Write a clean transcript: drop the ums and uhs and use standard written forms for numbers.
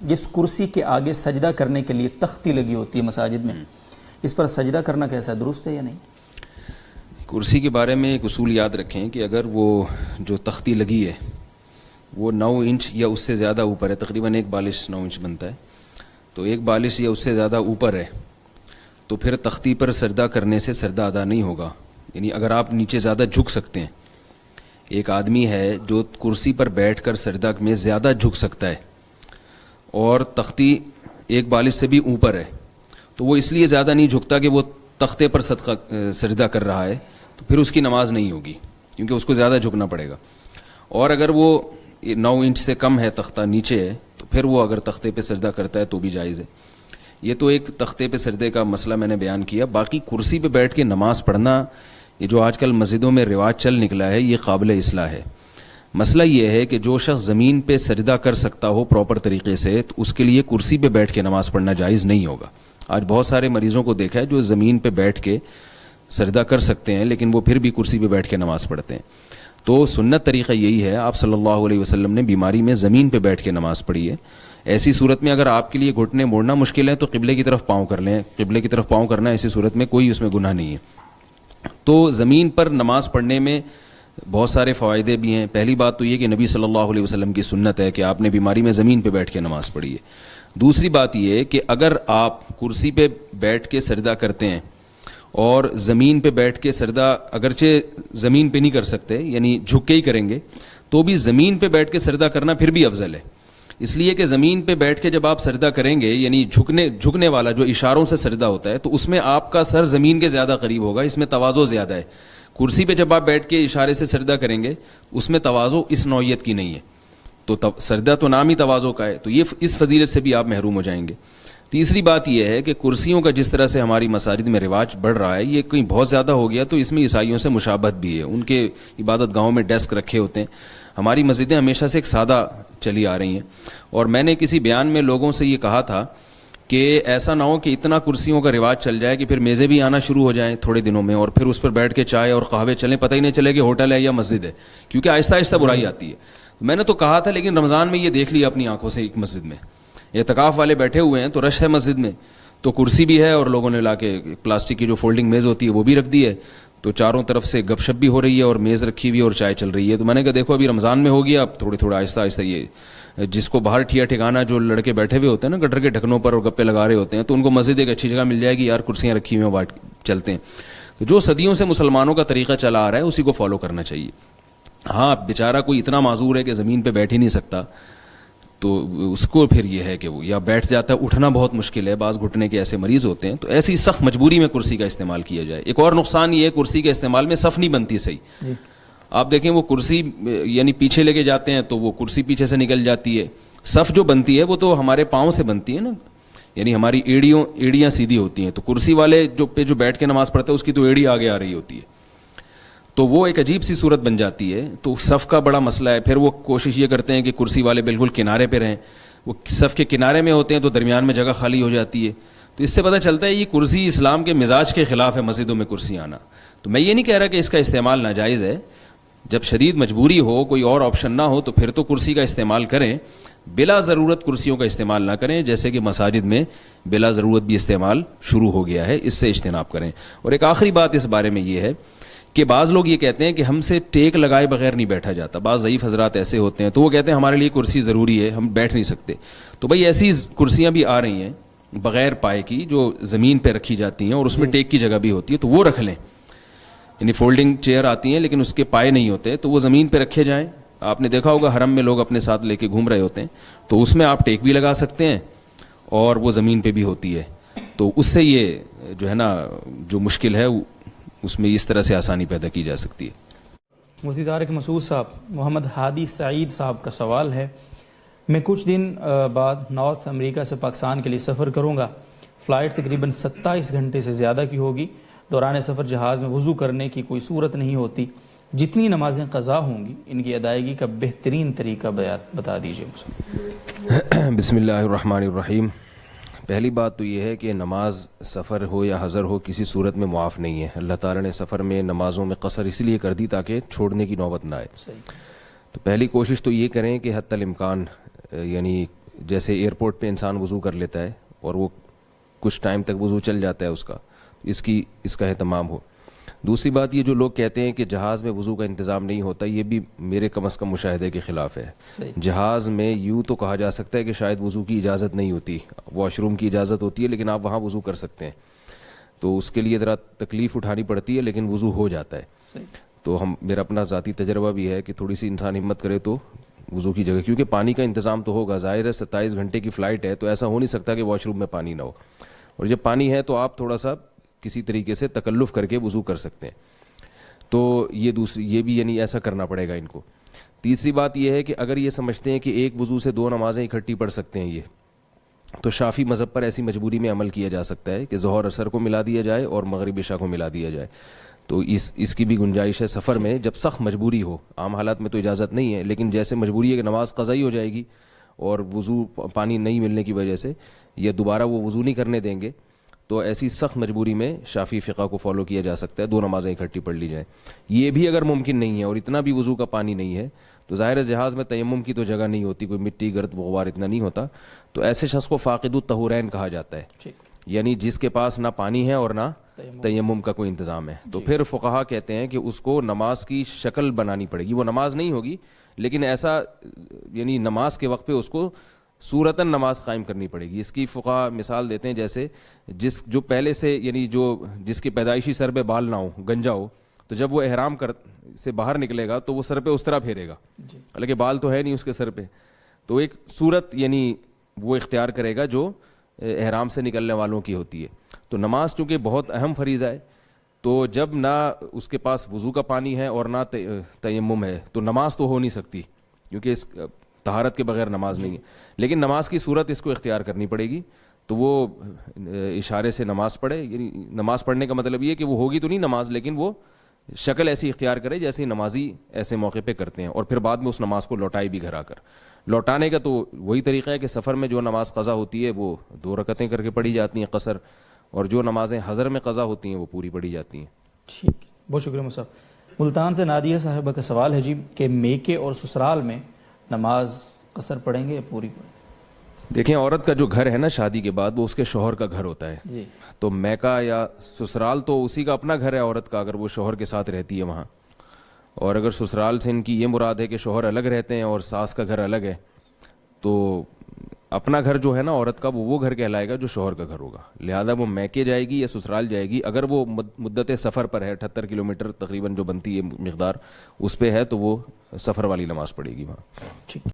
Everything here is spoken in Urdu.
جس کرسی کے آگے سجدہ کرنے کے لیے تختی لگی ہوتی ہے مساجد میں، اس پر سجدہ کرنا کیسا ہے، درست ہے یا نہیں؟ کرسی کے بارے میں ایک اصول یاد رکھیں کہ اگر وہ جو تختی لگی ہے وہ 9 انچ یا اس سے زیادہ اوپر ہے، تقریباً 1 بالش 9 انچ بنتا ہے، تو 1 بالش یا اس سے زیادہ اوپر ہے تو پھر تختی پر سجدہ کرنے سے سجدہ ادا نہیں ہوگا. یعنی اگر آپ نیچے زیادہ جھک سکتے ہیں، ایک آدمی ہے جو کرسی پر بیٹھ کر سجدہ میں زیادہ جھک سکتا ہے اور تختی 1 بالش سے بھی اوپر ہے، تو وہ اس لیے زیادہ نہیں جھکتا کہ وہ تختے پر سجدہ کر رہا ہے، تو پھر اس کی نماز نہیں ہوگی کیونکہ اس کو زیادہ جھکنا پڑے گا. اور اگر وہ 9 انچ سے کم ہے، تختہ نیچے ہے، تو پھر وہ اگر تختے پہ سجدہ کرتا ہے تو بھی جائز ہے. یہ تو ایک تختے پہ سجدے کا مسئلہ میں نے بیان کیا. باقی کرسی پہ بیٹھ کے نماز پڑھنا، یہ جو آج کل مسجدوں میں رواج چل نکلا ہے، یہ قابل اصلاح ہے. مسئلہ یہ ہے کہ جو شخص زمین پہ سجدہ کر سکتا ہو پراپر طریقے سے، تو اس کے لیے کرسی پہ بیٹھ کے نماز پڑھنا جائز نہیں ہوگا. آج بہت سارے مریضوں کو دیکھا ہے جو زمین پہ بیٹھ کے سجدہ کر سکتے ہیں لیکن وہ پھر بھی کرسی پہ بیٹھ کے نماز پڑھتے ہیں. تو سنت طریقہ یہی ہے، آپ صلی اللہ علیہ وسلم نے بیماری میں زمین پہ بیٹھ کے نماز پڑھی ہے. ایسی صورت میں اگر آپ کے لیے گھٹنے موڑنا مشکل ہے تو قبلے کی طرف پاؤں کر لیں. قبلے کی طرف پاؤں کرنا ایسی صورت میں کوئی اس میں گناہ نہیں ہے. تو زمین پر نماز پڑھنے میں بہت سارے فوائد بھی ہیں. پہلی بات تو یہ کہ نبی صلی اللہ علیہ وسلم کی سنت ہے کہ آپ نے بیماری میں زمین پہ بیٹھ کے نماز پڑھی ہے. دوسری بات یہ ہے کہ اگر آپ کرسی پہ بیٹھ کے سجدہ کرتے ہیں اور زمین پہ بیٹھ کے سجدہ اگرچہ زمین پہ نہیں کر سکتے، یعنی جھک کے ہی کریں گے، تو بھی زمین پہ بیٹھ کے سجدہ کرنا پھر بھی افضل ہے. اس لیے کہ زمین پہ بیٹھ کے جب آپ سجدہ کریں گے، یعنی جھکنے والا جو اشاروں سے سجدہ ہوتا ہے، تو اس میں آپ کا سر زمین کے زیادہ قریب ہوگا، اس میں تواضع زیادہ ہے. کرسی پہ جب آپ بیٹھ کے اشارے سے سجدہ کریں گے، اس میں تواضع اس نوعیت کی نہیں ہے. تو سجدہ تو نام ہی تواضع کا ہے، تو یہ اس فضیلت سے بھی آپ محروم ہو جائیں گے. تیسری بات یہ ہے کہ کرسیوں کا جس طرح سے ہماری مساجد میں رواج بڑھ رہا ہے، یہ کہیں بہت زیادہ ہو گیا، تو اس میں عیسائیوں سے مشابہت بھی ہے. ان کے عبادت گاہوں میں ڈیسک رکھے ہوتے ہیں. ہماری مسجدیں ہمیشہ سے ایک سادہ چلی آ رہی ہیں، اور میں نے کسی بیان میں لوگوں سے یہ کہا تھا کہ ایسا نہ ہو کہ اتنا کرسیوں کا رواج چل جائے کہ پھر میزیں بھی آنا شروع ہو جائیں تھوڑے دنوں میں، اور پھر اس پر بیٹھ کے چائے اور قہوے چلیں، پتہ ہی نہیں چلے کہ ہوٹل ہے یا مسجد ہے، کیونکہ آہستہ آہستہ برائی آتی ہے. میں نے تو کہا تھا، لیکن رمضان میں یہ دیکھ لیا اپنی آنکھوں سے، ایک مسجد میں اعتکاف والے بیٹھے ہوئے ہیں، تو رش ہے مسجد میں، تو کرسی بھی ہے اور لوگوں نے لا کے پلاسٹک کی جو فولڈنگ میز ہوتی ہے وہ بھی رکھ دی ہے، تو چاروں طرف سے گپ شپ بھی ہو رہی ہے اور میز رکھی ہوئی اور چائے چل رہی ہے. تو میں نے کہا دیکھو ابھی رمضان میں ہو گیا، اب تھوڑا آہستہ آہستہ یہ جس کو باہر ٹھکانا جو لڑکے بیٹھے ہوئے ہوتے ہیں نا گٹر کے ڈھکنوں پر اور گپے لگا رہے ہوتے ہیں، تو ان کو مسجد ایک اچھی جگہ مل جائے گی، یار کرسیاں رکھی ہوئی ہیں چلتے ہیں. تو جو صدیوں سے مسلمانوں کا طریقہ چلا آ رہا ہے اسی کو فالو کرنا چاہیے. ہاں بیچارہ کوئی اتنا معذور ہے کہ زمین پہ بیٹھ ہی نہیں سکتا، تو اس کو پھر یہ ہے کہ وہ یا بیٹھ جاتا ہے، اٹھنا بہت مشکل ہے، بعض گھٹنے کے ایسے مریض ہوتے ہیں، تو ایسی سخت مجبوری میں کرسی کا استعمال کیا جائے. ایک اور نقصان یہ ہے کرسی کے استعمال میں صف نہیں بنتی صحیح. آپ دیکھیں وہ کرسی یعنی پیچھے لے کے جاتے ہیں تو وہ کرسی پیچھے سے نکل جاتی ہے. صف جو بنتی ہے وہ تو ہمارے پاؤں سے بنتی ہے نا، یعنی ہماری ایڑیاں سیدھی ہوتی ہیں، تو کرسی والے جو بیٹھ کے نماز پڑھتے ہیں اس کی تو ایڑی آگے آ رہی ہوتی ہے، تو وہ ایک عجیب سی صورت بن جاتی ہے. تو صف کا بڑا مسئلہ ہے. پھر وہ کوشش یہ کرتے ہیں کہ کرسی والے بالکل کنارے پہ رہیں، وہ صف کے کنارے میں ہوتے ہیں تو درمیان میں جگہ خالی ہو جاتی ہے. تو اس سے پتہ چلتا ہے یہ کرسی اسلام کے مزاج کے خلاف ہے، مسجدوں میں کرسی آنا. تو میں یہ نہیں کہہ رہا کہ اس کا استعمال ناجائز ہے، جب شدید مجبوری ہو، کوئی اور آپشن نہ ہو، تو پھر تو کرسی کا استعمال کریں، بلا ضرورت کرسیوں کا استعمال نہ کریں، جیسے کہ مساجد میں بلا ضرورت بھی استعمال شروع ہو گیا ہے، اس سے اجتناب کریں. اور ایک آخری بات اس بارے میں یہ ہے کہ بعض لوگ یہ کہتے ہیں کہ ہم سے ٹیک لگائے بغیر نہیں بیٹھا جاتا. بعض ضعیف حضرات ایسے ہوتے ہیں تو وہ کہتے ہیں ہمارے لیے کرسی ضروری ہے، ہم بیٹھ نہیں سکتے. تو بھائی ایسی کرسیاں بھی آ رہی ہیں بغیر پائے کی جو زمین پہ رکھی جاتی ہیں اور اس میں ٹیک کی جگہ بھی ہوتی ہے، تو وہ رکھ لیں. یعنی فولڈنگ چیئر آتی ہیں لیکن اس کے پائے نہیں ہوتے، تو وہ زمین پہ رکھے جائیں. آپ نے دیکھا ہوگا حرم میں لوگ اپنے ساتھ لے کے گھوم رہے ہوتے ہیں، تو اس میں آپ ٹیک بھی لگا سکتے ہیں اور وہ زمین پہ بھی ہوتی ہے. تو اس سے یہ جو ہے نا جو مشکل ہے اس میں اس طرح سے آسانی پیدا کی جا سکتی ہے. مفتی طارق مسعود صاحب، محمد ہادی سعید صاحب کا سوال ہے، میں کچھ دن بعد نارتھ امریکہ سے پاکستان کے لیے سفر کروں گا. فلائٹ تقریباً 27 گھنٹے سے زیادہ کی ہوگی. دوران سفر جہاز میں وضو کرنے کی کوئی صورت نہیں ہوتی. جتنی نمازیں قضا ہوں گی ان کی ادائیگی کا بہترین طریقہ بتا دیجیے. بسم اللہ الرحمن الرحیم. پہلی بات تو یہ ہے کہ نماز سفر ہو یا حضر ہو کسی صورت میں معاف نہیں ہے. اللہ تعالیٰ نے سفر میں نمازوں میں قصر اس لیے کر دی تاکہ چھوڑنے کی نوبت نہ آئے. تو پہلی کوشش تو یہ کریں کہ حتی الامکان یعنی جیسے ایئرپورٹ پہ انسان وضو کر لیتا ہے اور وہ کچھ ٹائم تک وضو چل جاتا ہے اس کا اہتمام ہو. دوسری بات یہ جو لوگ کہتے ہیں کہ جہاز میں وضو کا انتظام نہیں ہوتا, یہ بھی میرے کم از کم مشاہدے کے خلاف ہے. جہاز میں یوں تو کہا جا سکتا ہے کہ شاید وضو کی اجازت نہیں ہوتی, واش روم کی اجازت ہوتی ہے لیکن آپ وہاں وضو کر سکتے ہیں, تو اس کے لیے ذرا تکلیف اٹھانی پڑتی ہے لیکن وضو ہو جاتا ہے. تو میرا اپنا ذاتی تجربہ بھی ہے کہ تھوڑی سی انسان ہمت کرے تو وضو کی جگہ, کیونکہ پانی کا انتظام تو ہوگا, ظاہر ہے 27 گھنٹے کی فلائٹ ہے تو ایسا ہو نہیں سکتا کہ واش روم میں پانی نہ ہو, اور جب پانی ہے تو آپ تھوڑا سا کسی طریقے سے تکلف کر کے وضو کر سکتے ہیں. تو یہ بھی یعنی ایسا کرنا پڑے گا ان کو. تیسری بات یہ ہے کہ اگر یہ سمجھتے ہیں کہ ایک وضو سے 2 نمازیں اکٹھی پڑھ سکتے ہیں تو شافی مذہب پر ایسی مجبوری میں عمل کیا جا سکتا ہے کہ ظہر عصر کو ملا دیا جائے اور مغرب عشاء کو ملا دیا جائے. تو اس کی بھی گنجائش ہے سفر میں, جب سخت مجبوری ہو. عام حالات میں تو اجازت نہیں ہے, لیکن جیسے مجبوری ہے کہ نماز قضائی ہو جائے گی اور وضو پانی نہیں ملنے کی وجہ سے یا دوبارہ وہ وضو نہیں کرنے دیں گے, تو ایسی سخت مجبوری میں شافی فقہ کو فالو کیا جا سکتا ہے, 2 نمازیں اکٹھی پڑھ لی جائیں. یہ بھی اگر ممکن نہیں ہے اور اتنا بھی وضو کا پانی نہیں ہے تو ظاہر جہاز میں تیمم کی تو جگہ نہیں ہوتی, کوئی مٹی گرد غبار اتنا نہیں ہوتا, تو ایسے شخص کو فاقد الطہورین کہا جاتا ہے, یعنی جس کے پاس نہ پانی ہے اور نہ تیمم کا کوئی انتظام ہے. تو پھر فقہا کہتے ہیں کہ اس کو نماز کی شکل بنانی پڑے گی, وہ نماز نہیں ہوگی لیکن ایسا یعنی نماز کے وقت پہ اس کو صورتاً نماز قائم کرنی پڑے گی. اس کی فقہا مثال دیتے ہیں جیسے جو پہلے سے یعنی جس کی پیدائشی سر پہ بال نہ ہو, گنجا ہو, تو جب وہ احرام سے باہر نکلے گا تو وہ سر پہ اس طرح پھیرے گا, حالانکہ بال تو ہے نہیں اس کے سر پہ. تو ایک صورت یعنی وہ اختیار کرے گا جو احرام سے نکلنے والوں کی ہوتی ہے. تو نماز چونکہ بہت اہم فریضہ ہے, تو جب نہ اس کے پاس وضو کا پانی ہے اور نہ تیمم ہے تو نماز تو ہو نہیں سکتی, کیونکہ اس طہارت کے بغیر نماز نہیں ہے. لیکن نماز کی صورت اس کو اختیار کرنی پڑے گی, تو وہ اشارے سے نماز پڑھے. یعنی نماز پڑھنے کا مطلب یہ ہے کہ وہ ہوگی تو نہیں نماز, لیکن وہ شکل ایسی اختیار کرے جیسے نمازی ایسے موقع پہ کرتے ہیں, اور پھر بعد میں اس نماز کو لوٹائے بھی گھر آ کر. لوٹانے کا تو وہی طریقہ ہے کہ سفر میں جو نماز قضا ہوتی ہے وہ 2 رکعتیں کر کے پڑھی جاتی ہیں قصر, اور جو نمازیں حضر میں قضا ہوتی ہیں وہ پوری پڑھی جاتی ہیں. ٹھیک, بہت شکریہ مصعب. ملتان سے نادیہ صاحبہ کا سوال ہے جی کہ میکے اور سسرال میں نماز قصر پڑھیں گے یا پوری پڑھیں؟ دیکھیں, عورت کا جو گھر ہے نا شادی کے بعد وہ اس کے شوہر کا گھر ہوتا ہے, تو میکہ یا سسرال تو اسی کا اپنا گھر ہے عورت کا, اگر وہ شوہر کے ساتھ رہتی ہے وہاں. اور اگر سسرال سے ان کی یہ مراد ہے کہ شوہر الگ رہتے ہیں اور ساس کا گھر الگ ہے, تو اپنا گھر جو ہے نا عورت کا وہ گھر کہلائے گا جو شوہر کا گھر ہوگا. لہذا وہ میکے جائے گی یا سسرال جائے گی, اگر وہ مدت سفر پر ہے 78 کلومیٹر تقریباً جو بنتی ہے مقدار اس پہ ہے, تو وہ سفر والی نماز پڑھے گی وہاں. ٹھیک.